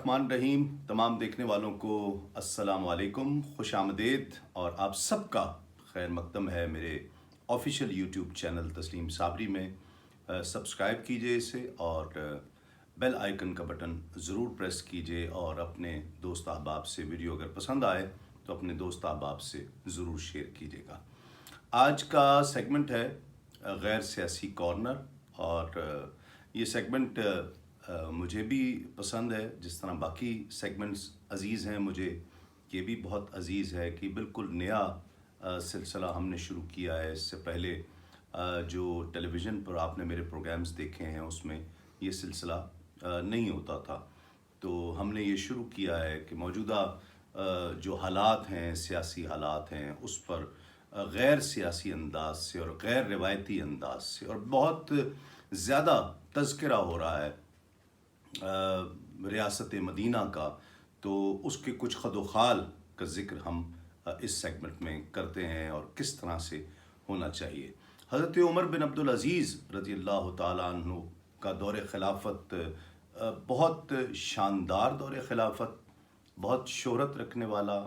रहमान रहीम। तमाम देखने वालों को अस्सलाम वालेकुम, खुश आमदेद और आप सबका खैर मकदम है मेरे ऑफिशियल यूट्यूब चैनल तस्लीम साबरी में। सब्सक्राइब कीजिए इसे और बेल आइकन का बटन ज़रूर प्रेस कीजिए और अपने दोस्त अहबाब से वीडियो अगर पसंद आए तो अपने दोस्त अहबाब से ज़रूर शेयर कीजिएगा। आज का सेगमेंट है गैर सियासी कॉर्नर और ये सेगमेंट मुझे भी पसंद है। जिस तरह बाकी सेगमेंट्स अज़ीज़ हैं, मुझे ये भी बहुत अज़ीज़ है कि बिल्कुल नया सिलसिला हमने शुरू किया है। इससे पहले जो टेलीविज़न पर आपने मेरे प्रोग्राम्स देखे हैं उसमें ये सिलसिला नहीं होता था। तो हमने ये शुरू किया है कि मौजूदा जो हालात हैं, सियासी हालात हैं, उस पर गैर सियासी अंदाज से और गैर रिवायती अंदाज से और बहुत ज़्यादा तज़किरा हो रहा है रियासत मदीना का, तो उसके कुछ खदोखाल का ज़िक्र हम इस सेगमेंट में करते हैं और किस तरह से होना चाहिए। हज़रत उमर बिन अब्दुल अज़ीज़ रज़ी अल्लाह ताला अन्हु का दौर खिलाफत बहुत शानदार दौर खिलाफत, बहुत शोहरत रखने वाला,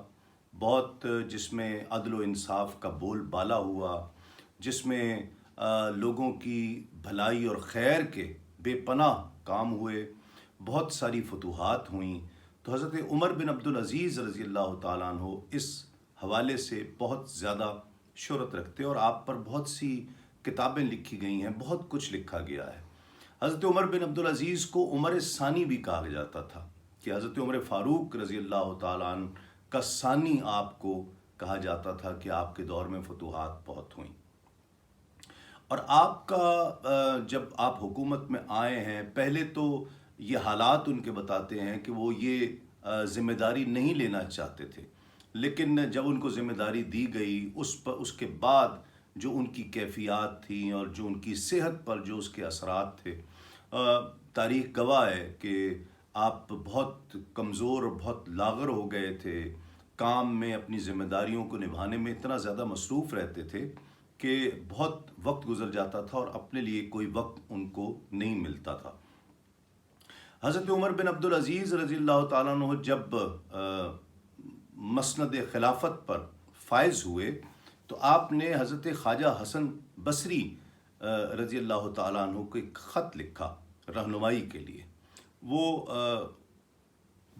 बहुत जिसमें अदल व इंसाफ का बोल बाला हुआ, जिसमें लोगों की भलाई और खैर के बेपनाह काम हुए, बहुत सारी फतूहात हुई। तो हज़रत उमर बिन अब्दुल अज़ीज़ रज़ी अल्लाह ताला अन्हु इस हवाले से बहुत ज़्यादा शोहरत रखते और आप पर बहुत सी किताबें लिखी गई हैं, बहुत कुछ लिखा गया है। हज़रत उमर बिन अब्दुल अज़ीज़ को उमर सानी भी कहा जाता था कि हज़रत उमर फ़ारूक रज़ी अल्लाह ताला अन्हु का सानी आपको कहा जाता था कि आपके दौर में फतूहात बहुत हुई। और आपका जब आप हुकूमत में आए हैं, पहले तो ये हालात उनके बताते हैं कि वो ये ज़िम्मेदारी नहीं लेना चाहते थे, लेकिन जब उनको ज़िम्मेदारी दी गई उसके बाद जो उनकी कैफियत थी और जो उनकी सेहत पर जो उसके असरात थे, तारीख़ गवाह है कि आप बहुत कमज़ोर और बहुत लाग़र हो गए थे। काम में अपनी ज़िम्मेदारियों को निभाने में इतना ज़्यादा मसरूफ़ रहते थे कि बहुत वक्त गुज़र जाता था और अपने लिए कोई वक्त उनको नहीं मिलता था। हज़रत उमर बिन अब्दुल अज़ीज़ रज़ी अल्लाह ताला अन्हु जब मसनद खिलाफत पर फायज़ हुए तो आपने हज़रत ख्वाजा हसन बसरी रज़ी अल्लाह ताला अन्हु को एक ख़त लिखा रहनुमाई के लिए।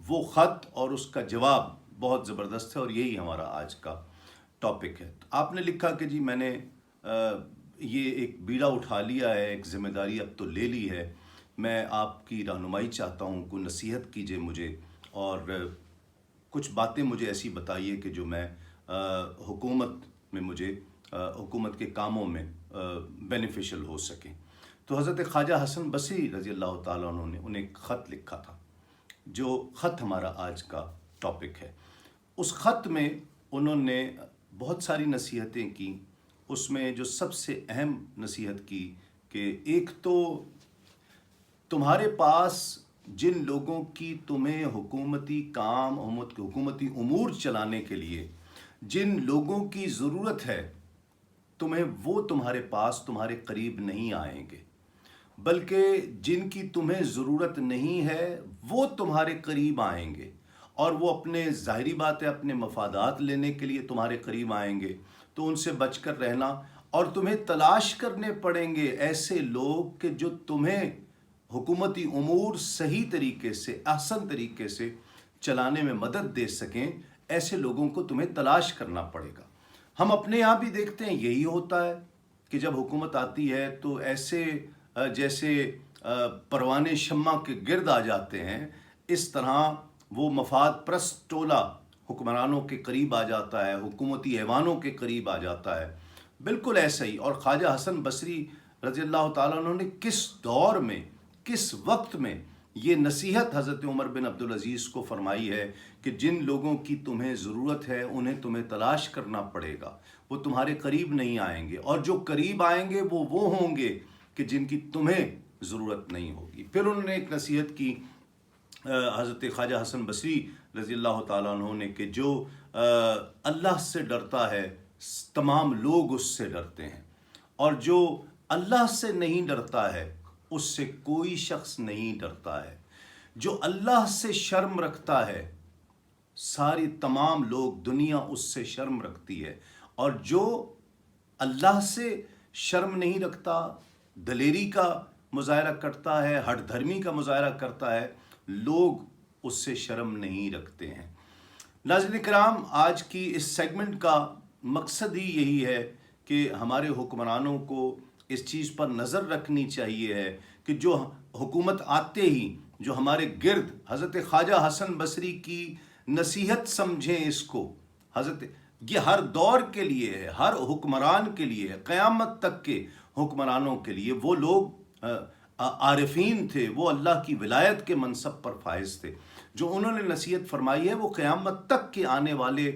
वो ख़त और उसका जवाब बहुत ज़बरदस्त है और यही हमारा आज का टॉपिक है। तो आपने लिखा कि जी मैंने ये एक बीड़ा उठा लिया है, एक ज़िम्मेदारी अब तो ले ली है, मैं आपकी रहनुमाई चाहता हूँ, कोई नसीहत कीजिए मुझे और कुछ बातें मुझे ऐसी बताइए कि जो मैं हुकूमत में मुझे हुकूमत के कामों में बेनिफिशियल हो सकें। तो हज़रत ख्वाजा हसन बसरी रज़ी अल्लाह ताला अन्हु ने उन्हें एक ख़त लिखा था, जो ख़त हमारा आज का टॉपिक है। उस ख़त में उन्होंने बहुत सारी नसीहतें की। उसमें जो सबसे अहम नसीहत की कि एक तो तुम्हारे पास जिन लोगों की तुम्हें हुकूमती काम, हुकूमती उमूर चलाने के लिए जिन लोगों की ज़रूरत है, तुम्हें वो तुम्हारे पास तुम्हारे करीब नहीं आएंगे, बल्कि जिनकी तुम्हें ज़रूरत नहीं है वो तुम्हारे करीब आएंगे और वो अपने ज़ाहिरी बात है अपने मफादात लेने के लिए तुम्हारे करीब आएंगे। तो उनसे बचकर रहना और तुम्हें तलाश करने पड़ेंगे ऐसे लोग कि जो तुम्हें हुकूमती उमूर सही तरीके से, ahsan तरीके से चलाने में मदद दे सकें। ऐसे लोगों को तुम्हें तलाश करना पड़ेगा। हम अपने यहाँ भी देखते हैं यही होता है कि जब हुकूमत आती है तो ऐसे जैसे परवाने शम्मा के गिर्द आ जाते हैं, इस तरह वो मफाद प्रस्त टोला हुक्मरानों के करीब आ जाता है, हुकूमती ऐवानों के करीब आ जाता है। बिल्कुल ऐसा ही। और ख्वाजा हसन बसरी रज़ी अल्लाह ताला अन्हु ने किस दौर में, किस वक्त में ये नसीहत हज़रत उमर बिन अब्दुल अज़ीज़ को फरमाई है कि जिन लोगों की तुम्हें ज़रूरत है उन्हें तुम्हें तलाश करना पड़ेगा, वो तुम्हारे करीब नहीं आएंगे और जो करीब आएंगे वो होंगे कि जिनकी तुम्हें ज़रूरत नहीं होगी। फिर उन्होंने एक नसीहत की हज़रत ख्वाजा हसन बसरी रज़ी अल्लाह ताला अन्हु ने कि जो अल्लाह से डरता है तमाम लोग उससे डरते हैं और जो अल्लाह से नहीं डरता है उससे कोई शख्स नहीं डरता है। جو اللہ سے شرم رکھتا ہے ساری تمام لوگ دنیا اس سے شرم رکھتی ہے، اور جو اللہ سے شرم نہیں رکھتا، دلیری کا مظاہرہ کرتا ہے، ہٹ دھرمی کا مظاہرہ کرتا ہے، لوگ اس سے شرم نہیں رکھتے ہیں۔ ناظرین کرام، آج کی اس سیگمنٹ کا مقصد ہی یہی ہے کہ ہمارے حکمرانوں کو اس چیز پر نظر رکھنی چاہیے ہے کہ جو حکومت آتے ہی جو ہمارے گرد حضرت خواجہ حسن بصری کی نصیحت سمجھیں اس کو، حضرت یہ ہر دور کے لیے ہے، ہر حکمران کے لیے ہے، قیامت تک کے حکمرانوں کے لیے۔ وہ لوگ عارفین تھے، وہ اللہ کی ولایت کے منصب پر فائز تھے، جو انہوں نے نصیحت فرمائی ہے وہ قیامت تک کے آنے والے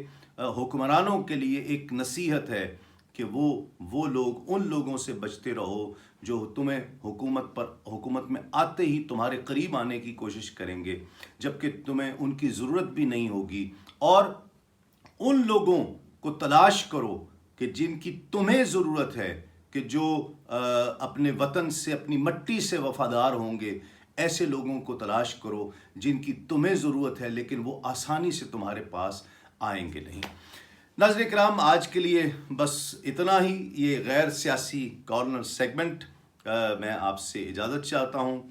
حکمرانوں کے لیے ایک نصیحت ہے کہ وہ لوگ ان لوگوں سے بچتے رہو جو تمہیں حکومت میں آتے ہی تمہارے قریب آنے کی کوشش کریں گے جبکہ تمہیں ان کی ضرورت بھی نہیں ہوگی، اور ان لوگوں کو تلاش کرو کہ جن کی تمہیں ضرورت ہے، کہ جو اپنے وطن سے، اپنی مٹی سے وفادار ہوں گے۔ ایسے لوگوں کو تلاش کرو جن کی تمہیں ضرورت ہے لیکن وہ آسانی سے تمہارے پاس آئیں گے نہیں۔ ناظرین کرام، آج کے لیے بس اتنا ہی۔ یہ غیر سیاسی کارنر سیگمنٹ میں آپ سے اجازت چاہتا ہوں،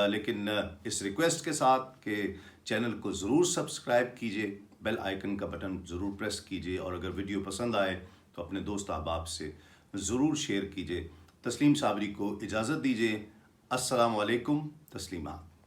لیکن اس ریکویسٹ کے ساتھ کہ چینل کو ضرور سبسکرائب کیجئے، بیل آئیکن کا بٹن ضرور پریس کیجئے، اور اگر ویڈیو پسند آئے تو اپنے دوست احباب سے ضرور شیئر کیجئے۔ تسلیم صابری کو اجازت دیجئے۔ السلام علیکم، تسلیمات۔